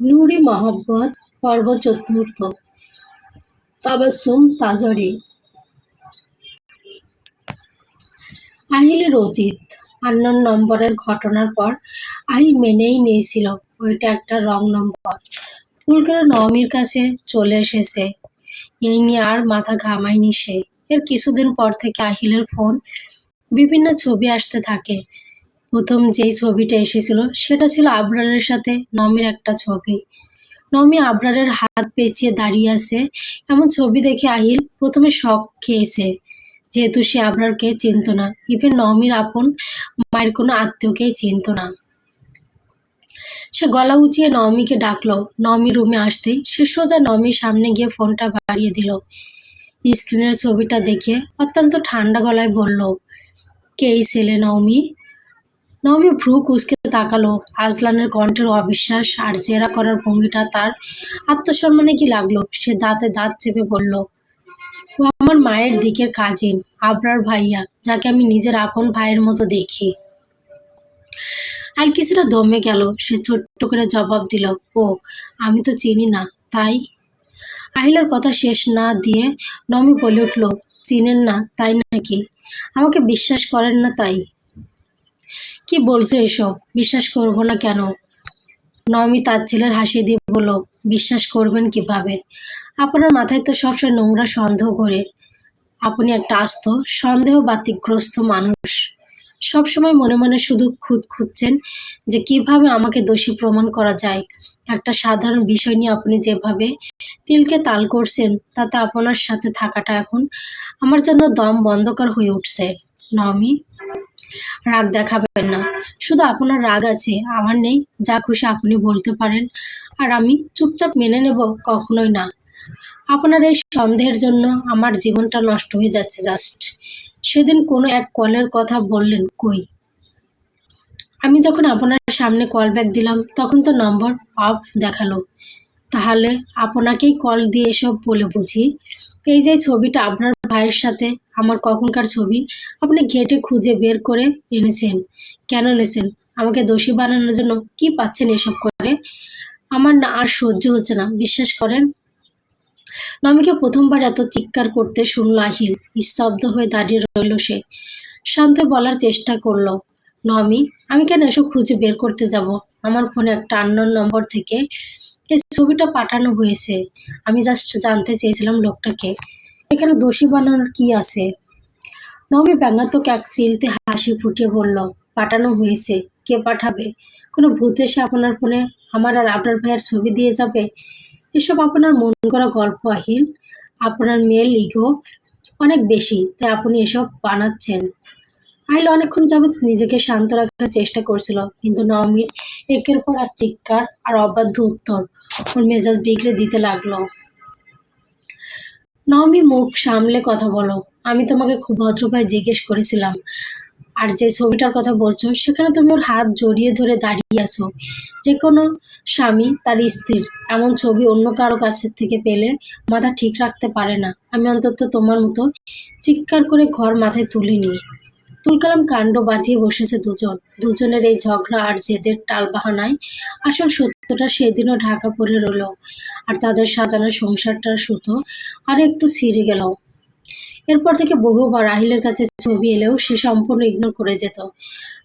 নূরি মহব্বত পর্ব চতুর্থ। তাবাসসুম তাজরি। আহিলের অতীত। আননোন নম্বরের ঘটনার পর আহিল মেনেই নিয়েছিল ওইটা একটা রং নম্বর। ভুল করে নওমির কাছে চলে এসেছে, এই নিয়ে আর মাথা ঘামায়নি সে। এর কিছুদিন পর থেকে আহিলের ফোন বিভিন্ন ছবি আসতে থাকে। প্রথম যেই ছবিটা এসেছিল সেটা ছিল আবরারের সাথে নওমির একটা ছবি। নওমি আবরারের হাত পেঁচিয়ে দাঁড়িয়ে আছে, এমন ছবি দেখে আহিল প্রথমে শক খেয়েছে, যেহেতু সে আবরারকে চিনত না, ইভেন নওমির আপন মায়ের কোনো আত্মীয়কেই চিনত না। সে গলা উঁচিয়ে নওমিকে ডাকলো। নওমি রুমে আসতেই সে সোজা নওমির সামনে গিয়ে ফোনটা বাড়িয়ে দিল। স্ক্রিনের ছবিটা দেখে অত্যন্ত ঠান্ডা গলায় বলল, কে এই ছেলে নওমি? নওমি ভ্রু কুঁচকে তাকালো। আজলানের কণ্ঠের অবিশ্বাস আর জেরা করার ভঙ্গিটা তার আত্মসম্মানে কি লাগলো। সে দাঁতে দাঁত চেপে বলল, ও আমার মায়ের দিকের কাজিন, আবরার ভাইয়া, যাকে আমি নিজের আপন ভাইয়ের মতো দেখি। আর কিছুটা দমে গেল। সে ছোট্ট করে জবাব দিল, ও, আমি তো চিনি না, তাই? আহিলার কথা শেষ না দিয়ে নমি বলে উঠল, চিনেন না তাই নাকি? আমাকে বিশ্বাস করেন না তাই? কি বলছো এসব? বিশ্বাস করব না কেন? নমি তার ছেলের হাসি দিয়ে বলল, বিশ্বাস করবেন কিভাবে? আপনার মাথায় তো সবসময় নোংরা সন্দেহ করে। আপনি একটা আস্ত সন্দেহ বাতিকগ্রস্ত মানুষ। সবসময় মনে মনে শুধু খুঁজছেন যে কিভাবে আমাকে দোষী প্রমাণ করা যায়। একটা সাধারণ বিষয় নিয়ে আপনি যেভাবে তিলকে তাল করছেন, তাতে আপনার সাথে থাকাটা এখন আমার জন্য দম বন্ধকর হয়ে উঠছে। নমি, রাগ দেখাবেন না। শুধু আপনার রাগ আছে, আমার নেই। যা খুশি আপনি বলতে পারেন, আর আমি চুপচাপ মেনে নেব? কখনোই না। আপনার এই সন্দেহের জন্য আমার জীবনটা নষ্ট হয়ে যাচ্ছে জাস্ট। সেদিন কোনো এক কলের কথা বললেন, কই? আমি যখন আপনার সামনে কল ব্যাক দিলাম তখন তো নম্বর অফ দেখালো। তাহলে আপনাকেই কল দিয়ে এসব বলে বুঝি? এই যে ছবিটা আপনার ভাইয়ের সাথে আমার কখনকার ছবি, আপনি ঘেঁটে খুঁজে বের করে এনেছেন। কেন এনেছেন? আমাকে দোষী বানানোর জন্য? কি পাচ্ছেন এসব করে? আমার না আর সহ্য হচ্ছে না, বিশ্বাস করেন। নমিকে প্রথমবার এত চিৎকার করতে শুনল আহিল। স্তব্ধ হয়ে দাঁড়িয়ে রইল সে। শান্ত বলার চেষ্টা করলো, নমি, আমি কেন এসব খুঁজে বের করতে যাব? আমার ফোনে একটা আননোন নম্বর থেকে এই ছবিটা পাঠানো হয়েছে। আমি জাস্ট জানতে চেয়েছিলাম লোকটাকে। এখানে দোষী বানানোর কি আছে? নমি ব্যঙ্গাত্মক এক চিলতে হাসি ফুটিয়ে বলল, পাঠানো হয়েছে? কে পাঠাবে? কোনো ভূত এসে আপনার ফোনে আমার আর আপনার ভাইয়ের ছবি দিয়ে যাবে? এসব আপনার মন করা গল্প আহিল। আপনার মেয়ের ইগো অনেক বেশি, তাই আপনি এসব বানাচ্ছেন। আহিল অনেকক্ষণ যাবৎ নিজেকে শান্ত রাখার চেষ্টা করছিল, কিন্তু নওমির একের পর এক চিৎকার আর অবাধ্য উত্তর ওর মেজাজ বিগড়ে দিতে লাগলো। নওমি, মুখ সামলে কথা বলো। আমি তোমাকে খুব ভদ্রভাবে জিজ্ঞেস করেছিলাম, আর যে ছবিটার কথা বলছো সেখানে তুমি ওর হাত জড়িয়ে ধরে দাঁড়িয়ে আছো। যে কোনো স্বামী তার স্ত্রীর এমন ছবি অন্য কারো কাছের থেকে পেলে মাথা ঠিক রাখতে পারে না। আমি অন্তত তোমার মতো চিৎকার করে ঘর মাথায় তুলিনি। তুলকালাম কাণ্ড বাঁধিয়ে বসেছে দুজন। দুজনের এই ঝগড়া আর জেদের টালবাহানায় আসল সত্যটা সেদিনও ঢাকা পড়ে রইল, আর তাদের সাজানো সংসারটার সুতো আর একটু ছিঁড়ে গেল। এরপর থেকে বহুবার আহিলের কাছে ছবি এলেও সে সম্পূর্ণ ইগনোর করে যেত।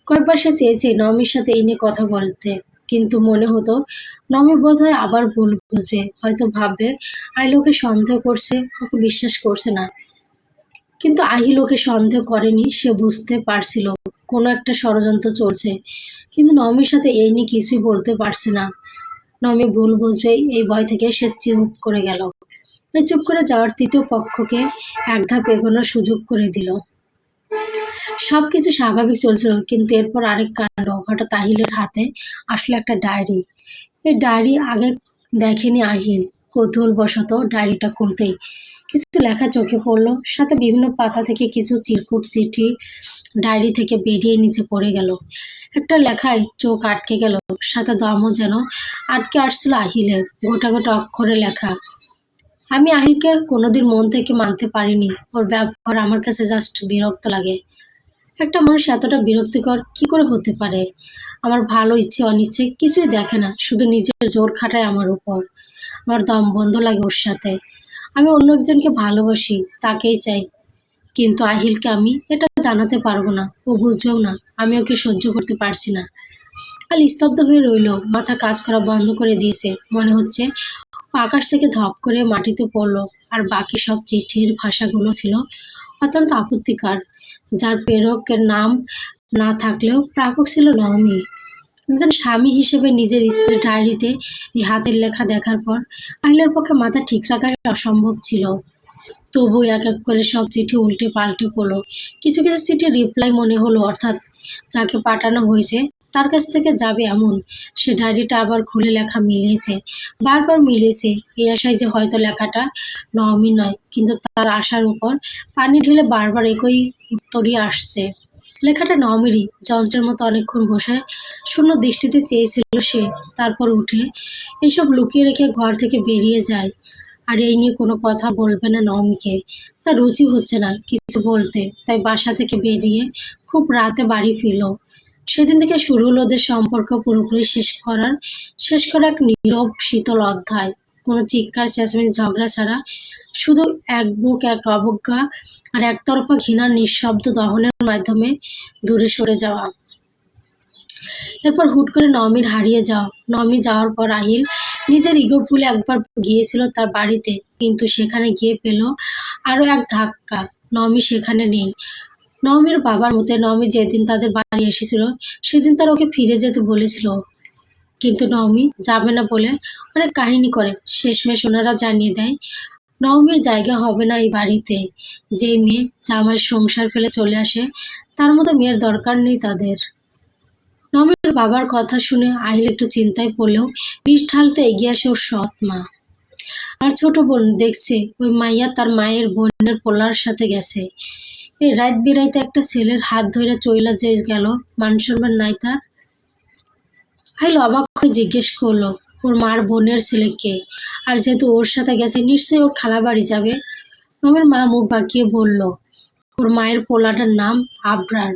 কয়েকবার সে চেয়েছে নওমির সাথে এই নিয়ে কথা বলতে, কিন্তু মনে হতো নওমি বোধহয় আবার ভুল বুঝবে, হয়তো ভাববে আহিল ওকে সন্দেহ করছে, ওকে বিশ্বাস করছে না। কিন্তু আহিল ওকে সন্দেহ করেনি। সে বুঝতে পারছিল কোনো একটা ষড়যন্ত্র চলছে, কিন্তু নওমির সাথে এই নিয়ে কিছুই বলতে পারছে না। নওমি ভুল বুঝবে এই ভয় থেকে সে চুপ করে গেল। এই চুপ করে যাওয়ার তৃতীয় পক্ষকে এক ধাপ এগোনোর সুযোগ করে দিল। সবকিছু স্বাভাবিক চলছিল, কিন্তু এরপর আরেক কাণ্ড। হঠাৎ আহিলের হাতে আসলো একটা ডায়েরি। এই ডায়েরি আগে দেখেনি আহিল। কৌতূহলবশত ডায়েরিটা খুলতেই কিছু লেখা চোখে পড়ল, সাথে বিভিন্ন পাতা থেকে কিছু চিরকুট চিঠি ডায়েরি থেকে বেরিয়ে নিচে পড়ে গেল। একটা লেখায় চোখ আটকে গেল, সাথে দমও যেন আটকে আসছিল আহিলের। গোটা গোটা অক্ষরে লেখা, আমি আহিলকে কোনোদিন মন থেকে মানতে পারিনি। ওর ব্যবহার আমার কাছে জাস্ট বিরক্ত লাগে। একটা মানুষ এতটা বিরক্তিকর কি করে হতে পারে? আমার ভালো ইচ্ছে অনিচ্ছে কিছুই দেখে না, শুধু নিজের জোর খাটায় আমার উপর। আমার দম বন্ধ লাগে ওর সাথে। আমি অন্য একজনকে ভালোবাসি, তাকেই চাই, কিন্তু আহিলকে আমি এটা জানাতে পারবো না, ও বুঝবেও না। আমি ওকে সহ্য করতে পারছি না। আল স্তব্ধ হয়ে রইল, মাথা কাজ করা বন্ধ করে দিয়েছে। মনে হচ্ছে ও আকাশ থেকে ধপ করে মাটিতে পড়লো। আর বাকি সব চিঠির ভাষাগুলো ছিল অত্যন্ত আপত্তিকর, যার প্রেরকের নাম না থাকলেও প্রাপক ছিল নওমি। একজন স্বামী হিসেবে নিজের স্ত্রীর ডায়েরিতে এই হাতের লেখা দেখার পর আহিলের পক্ষে মাথা ঠিক রাখাই অসম্ভব ছিল। তবু এক এক করে সব চিঠি উল্টে পাল্টে পড়ল। কিছু কিছু চিঠি রিপ্লাই মনে হলো, অর্থাৎ যাকে পাঠানো হয়েছে তার কাছ থেকে যাবে এমন। সে ডায়েরিটা আবার খুলে লেখা মিলিয়েছে, বারবার মিলিয়েছে, এই আশায় যে হয়তো লেখাটা নওমি নয়, কিন্তু তার আশার উপর পানি ঢেলে বারবার একই উত্তরই আসছে। লেখাটা নওমিরই। যন্ত্রের মতো অনেকক্ষণ বসে শূন্য দৃষ্টিতে চেয়েছিল সে, তারপর উঠে এসব লুকিয়ে রেখে ঘর থেকে বেরিয়ে যায়। আর এই নিয়ে কোনো কথা বলবে না নওমিকে, তার রুচি হচ্ছে না কিছু বলতে, তাই বাসা থেকে বেরিয়ে খুব রাতে বাড়ি ফিরল। সেদিন থেকে শুরু হলো ওদের সম্পর্ক পুরোপুরি শেষ করা এক নীরব শীতল অধ্যায়। কোনো চিৎকার চেঁচামেচি ঝগড়া ছাড়া, শুধু এক বুক এক অবজ্ঞা আর একতরফা ঘৃণার নিঃশব্দ দহনের মাধ্যমে দূরে সরে যাওয়া। এরপর হুট করে নওমি যাওয়ার পর আহিল নিজের ইগো ভুলে একবার গিয়েছিল তার বাড়িতে, কিন্তু সেখানে গিয়ে পেল আরো এক ধাক্কা। নওমি সেখানে নেই। নওমির বাবার মতে নওমি যেদিন তাদের বাড়ি এসেছিল সেদিন তার ওকে ফিরে যেতে বলেছিল, কিন্তু নওমি যাবে না বলে অনেক কাহিনী করে। শেষমেশ ওনারা জানিয়ে দেয় নওমির জায়গা হবে না এই বাড়িতে। যে মেয়ে জামাইয়ের সংসার ফেলে চলে আসে, তার মতো মেয়ের দরকার নেই তাদের। নমির বাবার কথা শুনে আহিল একটু চিন্তায় পড়লেও বিষ ঢালতে এগিয়ে আসে ওর সৎ মা। আর ছোট বোন দেখছে ওই মাইয়া তার মায়ের বোনের পোলার সাথে গেছে। এই রাত বিরাইতে একটা ছেলের হাত ধরে চইলা যে গেল, মান সম্মান নাই তার। আহিল অবাক হয়ে জিজ্ঞেস করলো ওর মার বোনের ছেলে কে, আর যেহেতু ওর সাথে গেছে নিশ্চয়ই ওর খালা বাড়ি যাবে। নমের মা মুখ বাঁকিয়ে বলল ওর মায়ের পোলাটার নাম আবরার।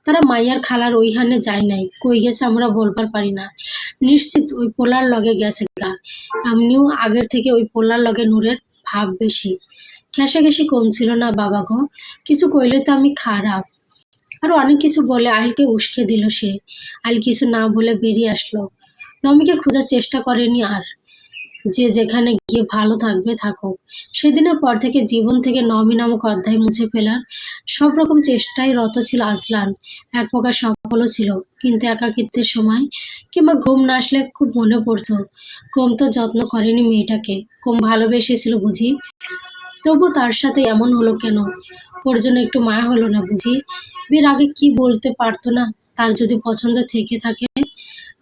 তারা মাইয়ার খালার ওইখানে যায় নাই, কই গেছে আমরা বলবার পারি না। নিশ্চিত ওই পোলার লগে গেছে গা। এমনিও আগের থেকে ওই পোলার লগে নূরের ভাব বেশি। ঘেঁষাঘেঁষি কম ছিল না বাবা গো, কিছু কইলে তো আমি খারাপ। আরো অনেক কিছু বলে আহিলকে উস্কে দিল সে। আহিল কিছু না বলে বেরিয়ে আসলো। নমিকে খোঁজার চেষ্টা করেনি আর। যে যেখানে গিয়ে ভালো থাকবে থাকুক। সেদিনের পর থেকে জীবন থেকে নমি নামক অধ্যায় মুছে ফেলার সব রকম চেষ্টায় রত ছিল আজলান। এক প্রকার সফলও ছিল, কিন্তু একাকিত্বের সময় কিংবা ঘুম না আসলে খুব মনে পড়তো। কম তো যত্ন করেনি মেয়েটাকে, কম ভালোবেসেছিল বুঝি। তবু তার সাথে এমন হলো কেন? ওর জন্য একটু মায়া হলো না বুঝি? বিয়ের আগে কি বলতে পারতো না তার যদি পছন্দ থেকে থাকে?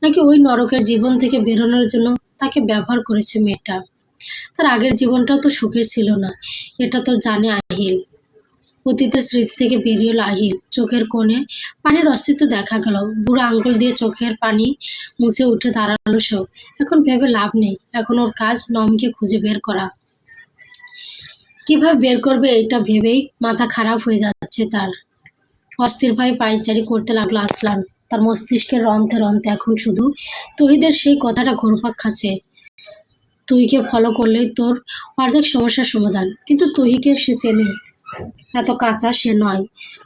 নাকি ওই নরকের জীবন থেকে বেরোনোর জন্য তাকে ব্যবহার করেছে মেয়েটা? তার আগের জীবনটাও তো সুখের ছিল না, এটা তো জানে আহিল। অতীতের স্মৃতি থেকে বেরিয়ে এলো আহিল। চোখের কোণে পানির অস্তিত্ব দেখা গেল। বুড়ো আঙ্গুল দিয়ে চোখের পানি মুছে উঠে দাঁড়ালো সে। এখন ভেবে লাভ নেই, এখন ওর কাজ নমিকে খুঁজে বের করা। কিভাবে বের করবে এটা ভেবেই মাথা খারাপ হয়ে যাচ্ছে তার। অস্থিরভাবে পায়চারি করতে লাগলো আজলান। তার মস্তিষ্কের রন্ধ্রে রন্ধ্রে এখন শুধু তহিদের সেই কথাটা ঘুরপাক খাচ্ছে, তুহিকে ফলো করলেই তোর অর্ধেক সমস্যার সমাধান। কিন্তু তুহিকে সে চেনে, এত কাঁচা সে নয়।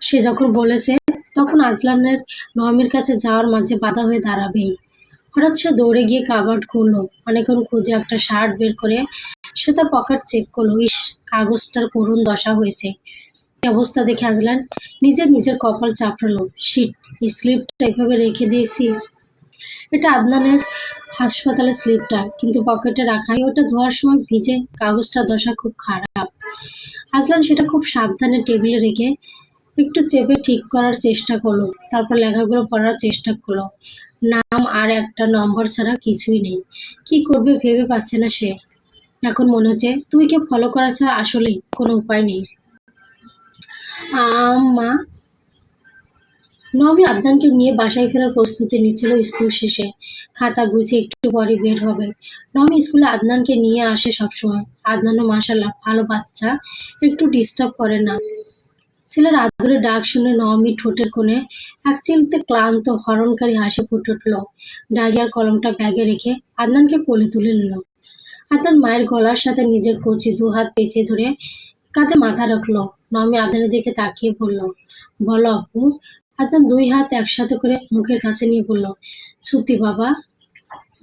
সে যখন বলেছে তখন আজলানের নওমির কাছে যাওয়ার মাঝে বাধা হয়ে দাঁড়াবেই। হঠাৎ সে দৌড়ে গিয়ে কাবার্ড খুললো, অনেকক্ষণ খুঁজে একটা শার্ট বের করে সে তার পকেট চেক করলো। ইস, কাগজটার করুণ দশা হয়েছে। এই অবস্থা দেখে আজলান নিজের কপাল চাপড়ালো। শিট, স্লিপটা এভাবে রেখে দিয়েছি। এটা আদনানের হাসপাতালের স্লিপটা, কিন্তু পকেটে রাখাই, ওটা ধোয়ার সময় ভিজে। কাগজটার দশা খুব খারাপ। আজলান সেটা খুব সাবধানে টেবিলে রেখে একটু চেপে ঠিক করার চেষ্টা করলো। তারপর লেখাগুলো পড়ার চেষ্টা করলো। নাম আর একটা নম্বর ছাড়া কিছুই নেই। কি করবে ভেবে পাচ্ছে না সে। এখন মনে হচ্ছে তুইকে ফলো করা ছাড়া আসলেই কোনো উপায় নেই। মা। নবী আদনানকে নিয়ে বাসায় ফেরার প্রস্তুতি নিচ্ছিল স্কুল শেষে। খাতা গুছিয়ে একটু পরে বের হবে। নবী স্কুলে আদনানকে নিয়ে আসে সবসময়। আদনানও মাশাআল্লাহ ভালো বাচ্চা, একটু ডিস্টার্ব করে না। ছেলের আদুরে ডাক শুনে নবমী ঠোঁটের কোণে এক চিলতে ক্লান্ত হরণকারী হাসি ফুটে উঠল। ডায়েরি আর কলমটা ব্যাগে রেখে আদনানকে কোলে তুলে নিল। আদনান মায়ের গলার সাথে নিজের কচি দু হাত পেঁচিয়ে ধরে কাঁধে মাথা রাখলো। নবমী আদনানের দিকে তাকিয়ে বলল, বলো আপু। আদনান দুই হাত একসাথে করে মুখের কাছে নিয়ে বলল, সত্যি বাবা?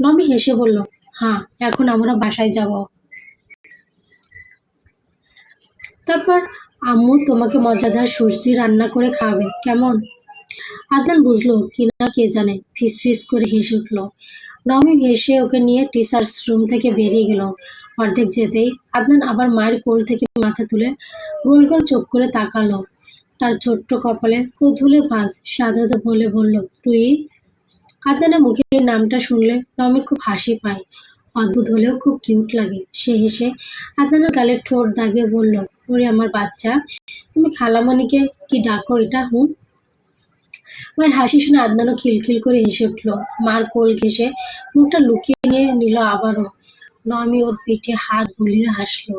নবমী হেসে বলল, হ্যাঁ, এখন আমরা বাসায় যাব। তারপর আম্মু তোমাকে মজাদার সবজি রান্না করে খাওয়াবে, কেমন? আদনান বুঝলো কিনা কে জানে, ফিস ফিস করে হেসে উঠল। নবমী হেসে ওকে নিয়ে টিচার্স রুম থেকে বেরিয়ে গেল। অর্ধেক যেতেই আদনান আবার মায়ের কোল থেকে মাথা তুলে গোল গোল চোখ করে তাকালো। তার ছোট্ট কপালে কৌতূহলের ভাঁজ। সাধারণত বলে বলল, তুই? আদনানের মুখে এই নামটা শুনলে নবমীর খুব হাসি পায়। অদ্ভুত হলেও খুব কিউট লাগে। সে হেসে আদনানের গালে ঠোঁট দাবিয়ে বলল, ওরে আমার বাচ্চা, তুমি খালামণিকে কি ডাকো এটা? হুঁ। মায়ের হাসি শুনে আদনানও খিলখিল করে হেসে উঠল। মার কোল ঘেঁষে মুখটা লুকিয়ে নিয়ে নিল আবারও। নবমী ওর পিঠে হাত বুলিয়ে হাসলো।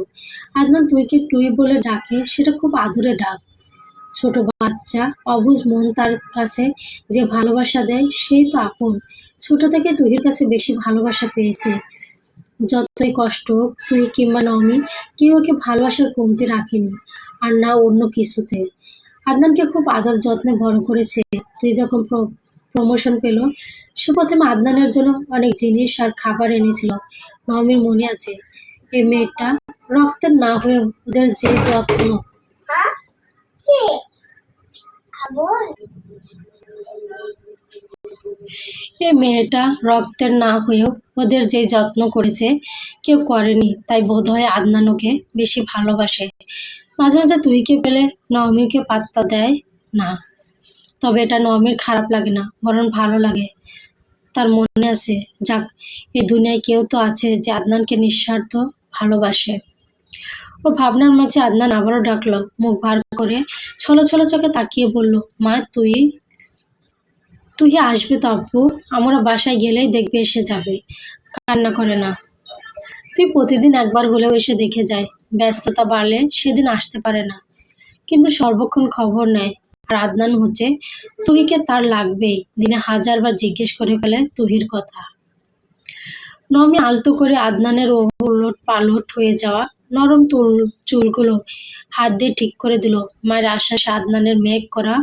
আদনান তুইকে তুই বলে ডাকে, সেটা খুব আদুরে ডাক। ছোট বাচ্চা অবুঝ মন তার কাছে যে ভালোবাসা দেয় সেই তো আপন। ছোট থেকে তুহির কাছে বেশি ভালোবাসা পেয়েছে। যতই কষ্ট হোক, তুই কিংবা নবমী কেউ ওকে ভালোবাসার কমতি রাখেনি, আর না অন্য কিছুতে। আদনানকে খুব আদর যত্নে বড় করেছে। তুই যখন প্রমোশন পেল, সে প্রথমে আদনানের জন্য অনেক জিনিস আর খাবার এনেছিল। নবমীর মনে আছে, এই মেয়েটা রক্তের না হয়েও ওদের যে যত্ন এই মেয়েটা রক্তের না হয়েও ওদের যে যত্ন করেছে কেউ করেনি, তাই বোধহয় আদনান ওকে বেশি ভালোবাসে। মাঝে মাঝে তুইকে পেলে নবমীকে পাত্তা দেয় না, তবে এটা নবমীর খারাপ লাগে না, বরং ভালো লাগে। তার মনে আছে, যাক, এই দুনিয়ায় কেউ তো আছে যে আদনানকে নিঃস্বার্থ ভালোবাসে। ও ভাবনার মাঝে আদনান আবারও ডাকলো, মুখ ভার করে ছলো ছলো চোখে তাকিয়ে বলল, মা তুই? তুই আসবে তো আপু, আমরা বাসায় গেলেই দেখবে এসে যাবে, কান্না করে না। তুই প্রতিদিন একবার হলেও এসে দেখে যায়, ব্যস্ততা বাড়লে সেদিন আসতে পারে না, কিন্তু সর্বক্ষণ খবর নেয়। আর আদনান হচ্ছে, তুহিকে তার লাগবেই, দিনে 1000বার জিজ্ঞেস করে ফেলে তুহির কথা। নবমী আলতো করে আদনানের ওলট পালট হয়ে যাওয়া নরম চুলগুলো হাত দিয়ে ঠিক করে দিল। মায়ের আশ্বাসে আদনানের মেঘ করা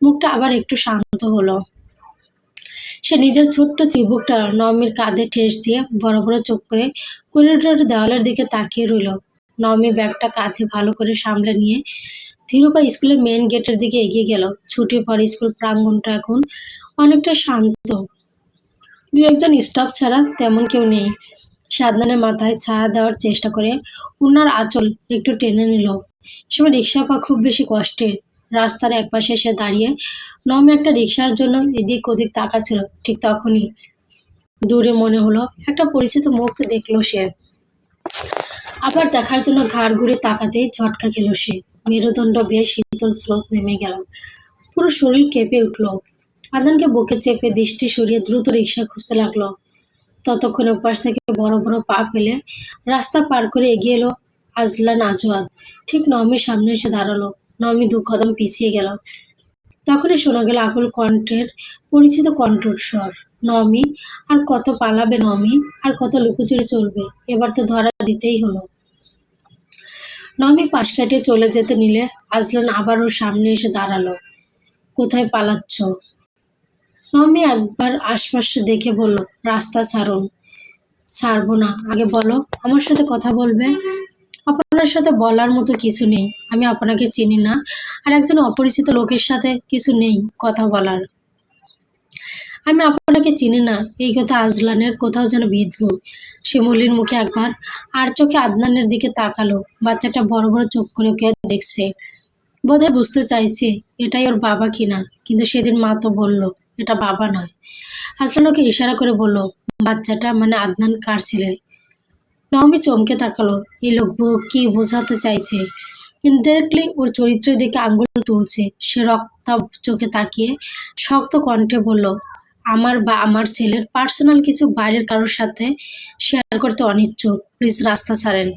মুখটা আবার একটু শান্ত হলো। সে নিজের ছোট্ট চিবুকটা নবমীর কাঁধে ঠেস দিয়ে বড় বড় চোখ করে করিডোরের দেওয়ালের দিকে তাকিয়ে রইল। নবমী ব্যাগটা কাঁধে ভালো করে সামলে নিয়ে ধীর পায়ে স্কুলের মেইন গেটের দিকে এগিয়ে গেল। ছুটির পর স্কুল প্রাঙ্গণটা এখন অনেকটা শান্ত। দু একজন স্টাফ ছাড়া তেমন কেউ নেই। সে আদনানের মাথায় ছায়া দেওয়ার চেষ্টা করে ওনার আঁচল একটু টেনে নিল। সময় রিক্সা পাওয়া খুব বেশি কষ্টের। রাস্তার একপাশে সে দাঁড়িয়ে নবমী একটা রিক্সার জন্য এদিক ওদিক তাকাচ্ছিল। ঠিক তখনই দূরে মনে হলো একটা পরিচিত মুখ দেখলো সে। আবার দেখার জন্য ঘাড় ঘুরে তাকাতেই ঝটকা খেল সে। মেরুদণ্ড বেয়ে শীতল স্রোত নেমে গেল। পুরো শরীর কেঁপে উঠল। আদনানকে বুকে চেপে দৃষ্টি সরিয়ে দ্রুত রিক্সা খুঁজতে লাগলো। ততক্ষণে ওপাশ থেকে বড় বড় পা ফেলে রাস্তা পার করে এগিয়ে এলো আজলান আজওয়াদ। ঠিক নবমীর সামনে এসে দাঁড়ালো। নবমী 2 কদম পিছিয়ে গেল। তখনই শোনা গেল আকুল কণ্ঠের পরিচিত কণ্ঠস্বর, নবমী, আর কত পালাবে নবমী, আর কত লুকোচুরি চলবে, এবার তো ধরা দিতেই হলো। নবমী পাশ কাটিয়ে চলে যেতে নিলে আজলান আবার ওর সামনে এসে দাঁড়ালো। কোথায় পালাচ্ছ? নবমী একবার আশপাশে দেখে বলল, রাস্তা ছাড়ুন। ছাড়বো না, আগে বলো, আমার সাথে কথা বলবে? আপনার সাথে বলার মতো কিছু নেই, আমি আপনাকে চিনি না, আর একজন অপরিচিত লোকের সাথে কিছু নেই কথা বলার। আমি আপনাকে চিনি না, এই কথা আজলানের কোথাও যেন বিঁধল। সে মলির মুখে একবার আর চোখে আদনানের দিকে তাকালো। বাচ্চাটা বড় বড় চোখ করে ওকে দেখছে, বোধহয় বুঝতে চাইছে এটাই ওর বাবা কিনা। কিন্তু সেদিন মা তো বলল এটা বাবা নয়। আজলান ওকে ইশারা করে বলল, বাচ্চাটা মানে আদনান কার ছেলে? নবমী চমকে তাকালো। এই লোক কি বোঝাতে চাইছে? ইনডাইরেক্টলি ওর চরিত্রের দিকে আঙ্গুল তুলছে। সে রক্তাভ চোখে তাকিয়ে শক্ত কণ্ঠে বলল, আমার বা আমার ছেলের পার্সোনাল কিছু বাইরের কারোর সাথে শেয়ার করতে অনিচ্ছুক। প্লিজ রাস্তা ছাড়েন।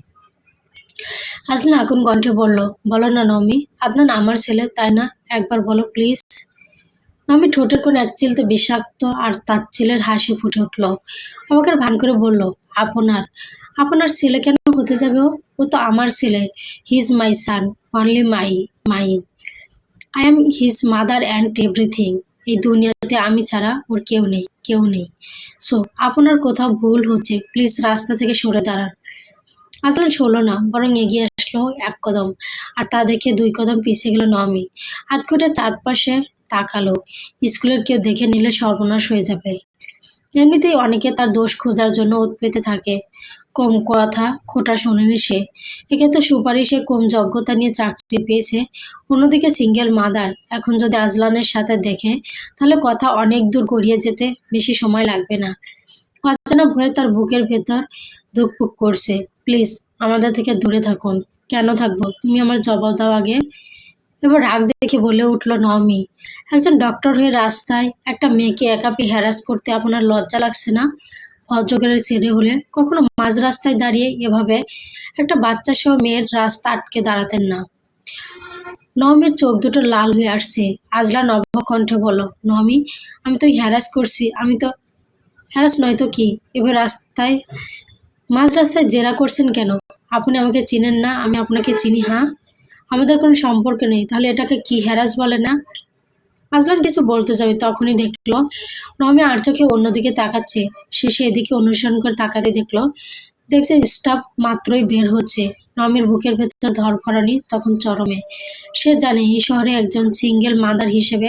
আজলান আগুন কণ্ঠে বলল, বলো না নমি, আদনান আমার ছেলে তাই না, একবার বলো প্লিজ। নমি ঠোঁটের কোণ এক চিলতে বিষাক্ত আর তাচ্ছিলের হাসি ফুটে উঠল। আমাকে ভান করে বলল, আপনার আপনার ছেলে কেন হতে যাবে? ও তো আমার ছেলে। He is my son, only mine. I am his mother and everything. এই দুনিয়াতে আমি ছাড়া ওর কেউ নেই, কেউ নেই। সো আপনার কোথাও ভুল হচ্ছে, প্লিজ রাস্তা থেকে সরে দাঁড়ান। আদনান সরল না, বরং এগিয়ে আসলো এক কদম, আর তা দেখে 2 কদম পিছিয়ে গেল নমি। আধঘুটে চারপাশে তাকালো। স্কুলের কেউ দেখে নিলে সর্বনাশ হয়ে যাবে। এমনিতেই অনেকে তার দোষ খোঁজার জন্য ওৎ পেতে থাকে। কম কথা খোটা শোনেনি সে। একে তো সুপারিশে কম যোগ্যতা নিয়ে চাকরি পেয়েছে, অন্যদিকে সিঙ্গেল মাদার। এখন যদি আজলানের সাথে দেখে, তাহলে কথা অনেক দূর গড়িয়ে যেতে বেশি সময় লাগবে না। অজানা ভয়ে তার বুকের ভেতর ধুকপুক করছে। প্লিজ আমাদের থেকে দূরে থাকুন। কেন থাকবো? তুমি আমার জবাব দাও আগে। এবার রাগ দেখে বলে উঠল নমি, একজন ডক্টর হয়ে রাস্তায় একটা মেয়েকে একা পেয়ে হ্যারাস করতে আপনার লজ্জা লাগছে না? ভদ্রঘরের ছেলে হলে কখনো মাঝ রাস্তায় দাঁড়িয়ে এভাবে একটা বাচ্চা সহ মেয়ের রাস্তা আটকে দাঁড়াতেন না। নমির চোখ দুটো লাল হয়ে আসছে। আজলান অবাক কণ্ঠে বলল, নমি, আমি তো হ্যারাস করছি, আমি তো হ্যারাস নয় তো কি? এবার মাঝ রাস্তায় জেরা করছেন কেন? আপনি আমাকে চিনেন না, আমি আপনাকে চিনি। হ্যাঁ, আমাদের কোনো সম্পর্ক নেই, তাহলে এটাকে কি হ্যারাস বলে না? আজলান কিছু বলতে যাবে, তখনই দেখলো নমি আর চোখে অন্যদিকে তাকাচ্ছে। সে সেদিকে অনুসরণ করে তাকাতে দেখছে স্টাফ মাত্রই বের হচ্ছে। নমির বুকের ভেতর ধরফরানি তখন চরমে। সে জানে এই শহরে একজন সিঙ্গেল মাদার হিসেবে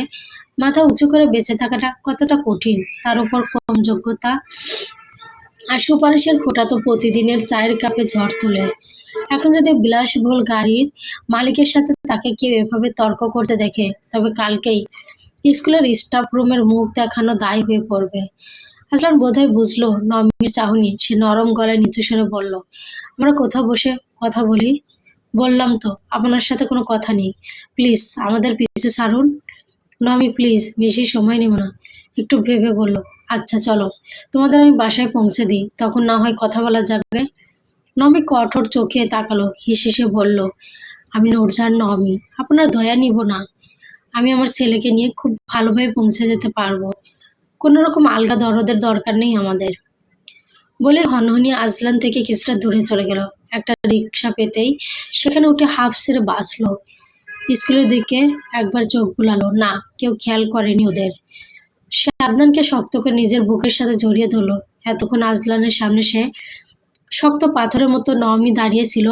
মাথা উঁচু করে বেঁচে থাকাটা কতটা কঠিন। তার উপর কম যোগ্যতা আর সুপারিশের খোঁটা তো প্রতিদিনের চায়ের কাপে ঝড় তোলে। এখন যদি বিলাসবহুল গাড়ির মালিকের সাথে তাকে কেউ এভাবে তর্ক করতে দেখে, তবে কালকেই স্কুলের স্টাফ রুমের মুখ দেখানো দায় হয়ে পড়বে। আজলান বোধহয় বুঝলো নমির চাহনি। সে নরম গলায় নিচু স্বরে বলল, আমরা কোথাও বসে কথা বলি? বললাম তো আপনার সাথে কোনো কথা নেই। প্লিজ আমাদের পিছু ছাড়ুন। নমি প্লিজ, বেশি সময় নেব না। একটু ভেবে বলল, আচ্ছা চলো, তোমাদের আমি বাসায় পৌঁছে দিই, তখন না হয় কথা বলা যাবে। নমি কঠোর চোখে তাকালো, হিসেসে বলল, আমি নূরজাহান নমি, আপনার দয়া নিব না। আমি আমার ছেলেকে নিয়ে খুব ভালোভাবে পৌঁছে যেতে পারবো। কোনো রকম আলগা দরদের দরকার নেই আমাদের। বলে হনহনিয়ে আজলান থেকে কিছুটা দূরে চলে গেল। একটা রিক্সা পেতেই সেখানে উঠে হাফ ছেড়ে বাঁচলো। স্কুলের দিকে একবার চোখ বুলালো, না, কেউ খেয়াল করেনি ওদের। সে আদনানকে শক্ত করে নিজের বুকের সাথে জড়িয়ে ধরলো। এতক্ষণ আজলানের সামনে সে শক্ত পাথরের মতো নমি দাঁড়িয়েছিল।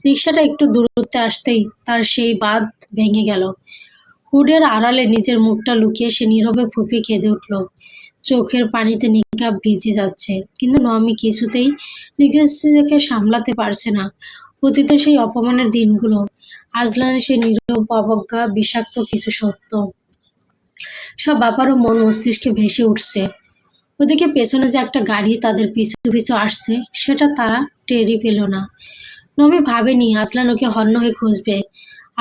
রিক্সাটা একটু দূরত্বে আসতেই তার সেই বাঁধ ভেঙে গেল। হুডের আড়ালে নিজের মুখটা লুকিয়ে সে নীরবে ফুঁপিয়ে কেঁদে উঠল। চোখের পানিতে নিকাব ভিজে যাচ্ছে, কিন্তু নমি কিছুতেই নিজেকে সামলাতে পারছে না। অতীতের সেই অপমানের দিনগুলো, আজলানের সেই নীরব অবজ্ঞা, বিষাক্ত কিছু সত্য, সব আবারও মন মস্তিষ্কে ভেসে উঠছে। ওদিকে পেছনে যে একটা গাড়ি তাদের পিছু পিছু আসছে, সেটা তারা টেরই পেল না। নমি ভাবেনি আজলান ওকে হন্য হয়ে খুঁজবে।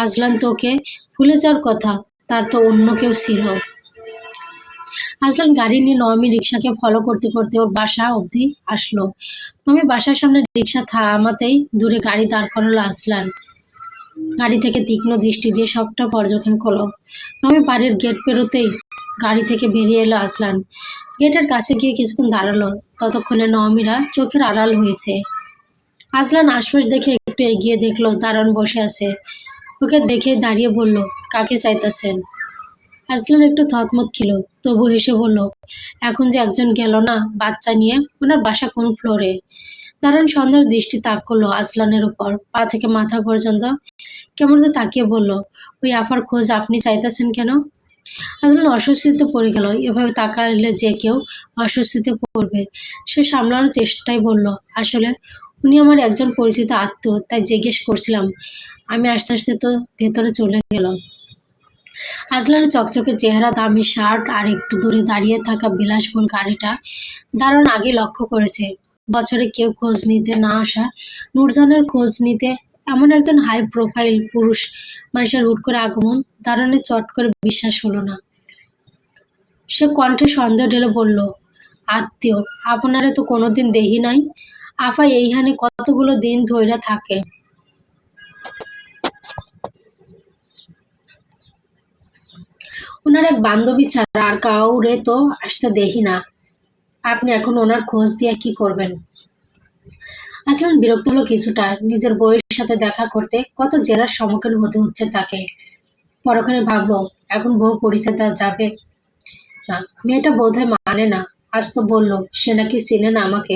আজলান তো ওকে ভুলে যাওয়ার কথা, তার তো অন্য কেউ ছিল। আজলান গাড়ি নিয়ে নমি রিক্সাকে ফলো করতে করতে ওর বাসা অবধি আসলো। নমি বাসার সামনে রিক্সা থামাতেই দূরে গাড়ি দাঁড় করালো আজলান। গাড়ি থেকে তীক্ষ্ণ দৃষ্টি দিয়ে সবটা পর্যবেক্ষণ করলো। নমি বাড়ির গেট পেরোতেই গাড়ি থেকে বেরিয়ে এলো আজলান। গেটের কাছে গিয়ে কিছুক্ষণ দাঁড়ালো। ততক্ষণে নমিরা চোখের আড়াল হয়েছে। আজলান আশপাশ দেখে একটু এগিয়ে দেখলো দারোয়ান বসে আছে। ওকে দেখে দাঁড়িয়ে বলল, কাকে চাইতেছেন? আজলান একটু থতমত খেলো, তবু হেসে বলল, এখন যে একজন গেল না বাচ্চা নিয়ে, ওনার বাসা কোন ফ্লোরে? দারোয়ান সন্দেহের দৃষ্টি তাক করলো আজলানের উপর, পা থেকে মাথা পর্যন্ত কেমন তো তাকিয়ে বলল, ওই আফার খোঁজ আপনি চাইতেছেন কেন? আজলান অস্বস্তিতে পড়ে গেল। এভাবে তাকালে যে কেউ অস্বস্তিতে পড়বে। সে সামলানোর চেষ্টায় বলল, আসলে উনি আমার একজন পরিচিত আত্মীয়, তাই জিজ্ঞেস করছিলাম। আমি আস্তে আস্তে তো ভেতরে চলে গেল। আজলানের চকচকে চেহারা, দামি শার্ট আর একটু দূরে দাঁড়িয়ে থাকা বিলাসবহুল গাড়িটা দারুণ আগে লক্ষ্য করেছে। বছরে কেউ খোঁজ নিতে না আসা নূরজাহানের খোঁজ নিতে এমন একজন হাই প্রোফাইল পুরুষ মানুষের হুট করে আগমন দারুণের চট করে বিশ্বাস হলো না। সে কণ্ঠে সন্দেহ ঢেলে বলল, আত্মীয়? আপনারে তো কোনোদিন দেখি নাই। আফা এইখানে কতগুলো দিন ধইরা থাকে। ওনার এক বান্ধবী ছাড়া আর কাউরে তো আসতে দেখি না। আপনি এখন ওনার খোঁজ দিয়ে কি করবেন? আসলান বিরক্ত হলো কিছুটা। নিজের বউয়ের সাথে দেখা করতে কত জেরার সম্মুখীন হতে হচ্ছে তাকে। পরক্ষণে ভাবলো, এখন বউ পরিচয় দেওয়া যাবে না। মেয়েটা বোধহয় মানে না। আজ তো বললো সে নাকি চেনে না আমাকে।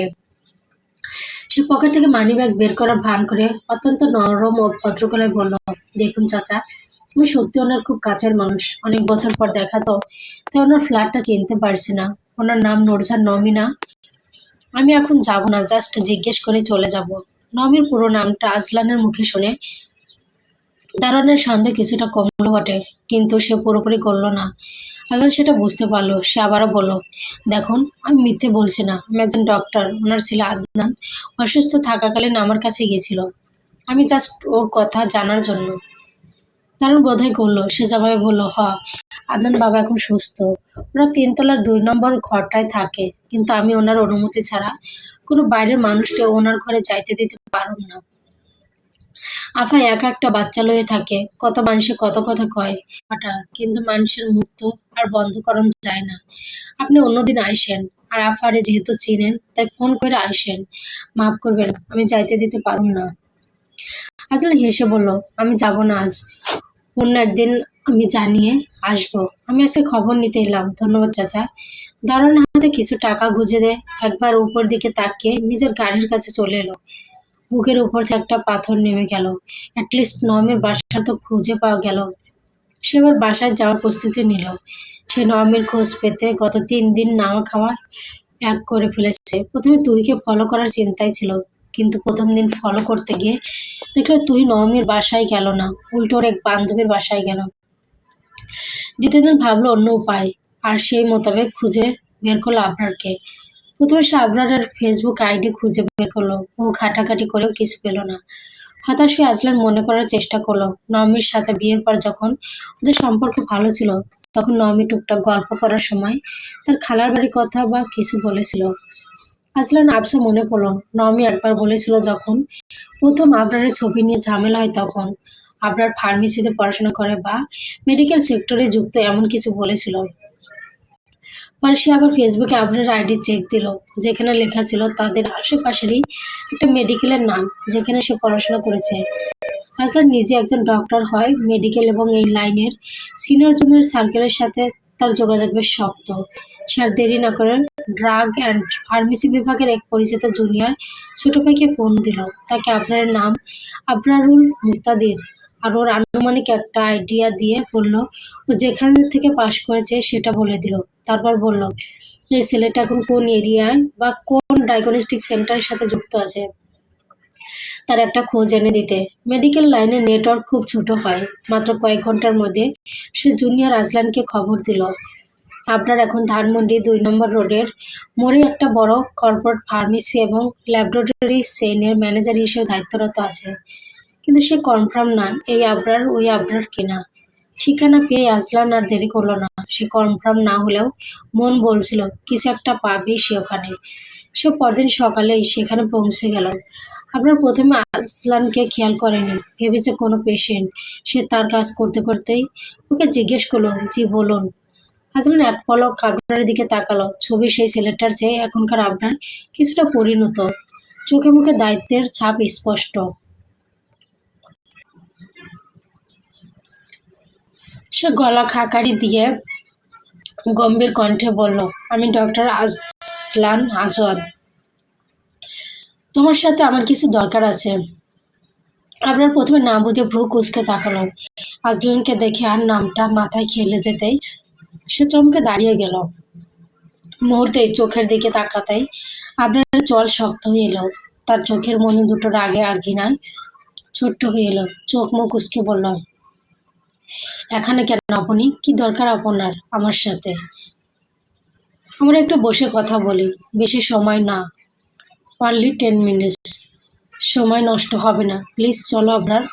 সে পকেট থেকে মানিব্যাগ বের করার ভান করে অত্যন্ত নরম ও ভদ্র গলায় বলল, দেখুন চাচা, তুমি সত্যি ওনার খুব কাছের মানুষ। অনেক বছর পর দেখা তো, তাই ওনার ফ্ল্যাটটা চিনতে পারছি না। ওনার নাম নূরজাহান নমি না? আমি এখন যাব না, জাস্ট জিজ্ঞেস করে চলে যাব। নমির পুরো নামটা আজলানের মুখে শুনে দারোয়ানের সন্দেহ কিছুটা কমলো বটে, কিন্তু সে পুরোপুরি গলল না। আজলান সেটা বুঝতে পারলো। সে আবারও বলল, দেখুন, আমি মিথ্যে বলছি না। আমি একজন ডক্টর। ওনার ছেলে আদনান অসুস্থ থাকাকালীন আমার কাছে গিয়েছিল। আমি জাস্ট ওর কথা জানার জন্য। দারুণ বোধহয় করলো। সে জবাবে বলল, আদনান বাবা এখন সুস্থ। ওরা 3 তলার 2 নম্বর ঘরটায় থাকে, কিন্তু আমি ওনার অনুমতি ছাড়া কোনো বাইরের মানুষকে ওনার ঘরে যাইতে দিতে পারুম না। আফা একা একটা বাচ্চা লয়ে থাকে। কত মানুষে কত কথা কয় আটা, কিন্তু মানুষের মুখ তো আর বন্ধ করন যায় না। আপনি অন্যদিন আইসেন, আর আফারে যেহেতু চিনেন তাই ফোন করে আইসেন। মাফ করবেন, আমি যাইতে দিতে পারুম না। আজলান হেসে বলল, আমি যাব না আজ, অন্য একদিন আমি জানিয়ে আসবো। আমি আজকে খবর নিতে এলাম। ধন্যবাদ চাচা। দারোয়ান হাতে কিছু টাকা গুঁজে দেয়, একবার উপর দিকে তাকিয়ে নিজের গাড়ির কাছে চলে এলো। বুকের উপর থেকে একটা পাথর নেমে গেল। অ্যাটলিস্ট নমের বাসা তো খুঁজে পাওয়া গেল। সে এবার বাসায় যাওয়ার প্রস্তুতি নিল। সে নমের খোঁজ পেতে গত 3 দিন নাওয়া খাওয়া এক করে ফেলেছে। প্রথমে তুহিকে ফলো করার চিন্তাই ছিল, কিন্তু প্রথম দিন ফলো করতে গিয়ে দেখলো তুই নমের বাসায় গেল না, উল্টো ওর এক বান্ধবীর বাসায় গেল। দ্বিতীয় দিন ভাবলো অন্য উপায়, আর সেই মোতাবেক খুঁজে বের করলো আবরারকে। প্রথমে সে আবরারের ফেসবুক আইডি খুঁজে বের করলো। ও ঘাটাঘাটি করেও কিছু পেল না। হতাশ হয়ে আজলান মনে করার চেষ্টা করলো, নওমির সাথে বিয়ের পর যখন ওদের সম্পর্ক ভালো ছিল, তখন নওমি টুকটাক গল্প করার সময় তার খালার বাড়ির কথা বা কিছু বলেছিল। আজলান আবসা মনে পড়লো, নওমি একবার বলেছিল যখন প্রথম আবরারের ছবি নিয়ে ঝামেলা হয়, তখন আবরার ফার্মেসিতে পড়াশোনা করে বা মেডিকেল সেক্টরে যুক্ত, এমন কিছু বলেছিল। পরে সে আবার ফেসবুকে আবরারের আইডি চেক দিল, যেখানে লেখা ছিল তাদের আশেপাশেরই একটা মেডিকেলের নাম, যেখানে সে পড়াশোনা করেছে। আজলান নিজে একজন ডক্টর হয়, মেডিকেল এবং এই লাইনের সিনিয়র জুনিয়র সার্কেলের সাথে তার যোগাযোগ বেশ শক্ত। সে আর দেরি না করে ড্রাগ অ্যান্ড ফার্মেসি বিভাগের এক পরিচিত জুনিয়র ছোট ভাইকে ফোন দিল। তাকে আবরারের নাম আবরারুল মুক্তাদির আর ওর আনুমানিক একটা আইডিয়া দিয়ে বলল ও যেখান থেকে পাশ করেছে সেটা বলে দিল। তারপর বলল, এই ছেলেটা এখন কোন এরিয়ায় বা কোন ডায়াগনস্টিক সেন্টারের সাথে যুক্ত আছে তার একটা খোঁজ এনে দিতে। মেডিকেল লাইনের নেটওয়ার্ক খুব ছোট হয়। মাত্র কয়েক ঘন্টার মধ্যে সে জুনিয়র আজলানকে খবর দিল, আপনার এখন ধানমন্ডি 2 নম্বর রোডের মোড়ে একটা বড় কর্পোরেট ফার্মেসি এবং ল্যাবরেটরি চেইনের ম্যানেজার হিসেবে দায়িত্বরত আছে। কিন্তু সে কনফার্ম না এই আবরার ওই আবরার কিনা। ঠিকানা পেয়ে আজলান আর দেরি করলো না। সে কনফার্ম না হলেও মন বলছিল কিছু একটা পাবে সে ওখানে। সে পরদিন সকালেই সেখানে পৌঁছে গেল। আপনার প্রথমে আজলানকে খেয়াল করেনি, ভেবেছে কোনো পেশেন্ট। সে তার কাজ করতে করতেই ওকে জিজ্ঞেস করলো, জি বলুন। আজলান এক পলক আবরারের দিকে তাকালো। ছবির সেই ছেলেটার চেয়ে এখনকার আবরার কিছুটা পরিণত, চোখে মুখে দায়িত্বের ছাপ স্পষ্ট। সে গলা খাকারি দিয়ে গম্ভীর কণ্ঠে বলল, আমি ডক্টর আজলান আজাদ। তোমার সাথে আমার কিছু দরকার আছে। আবরার প্রথমে না বুঝে ভ্রু কুঁচকে তাকালো। আজলানকে দেখে আর নামটা মাথায় খেলে যেতেই সে চমকে দাঁড়িয়ে গেল। মুহূর্তেই চোখের দিকে তাকাতেই আবরারের জল শক্ত হয়ে এলো। তার চোখের মনি দুটো রাগে আর ঘৃণায় ছোট্ট হয়ে এলো। চোখ মুখ কুঁচকে বলল, এখানে কেন আপনি? কি দরকার আপনার আমার সাথে? আমরা একটু বসে কথা বলি। বেশি সময় না, অনলি 10 মিনিটস। সময় নষ্ট হবে না, প্লিজ চলো আবরার।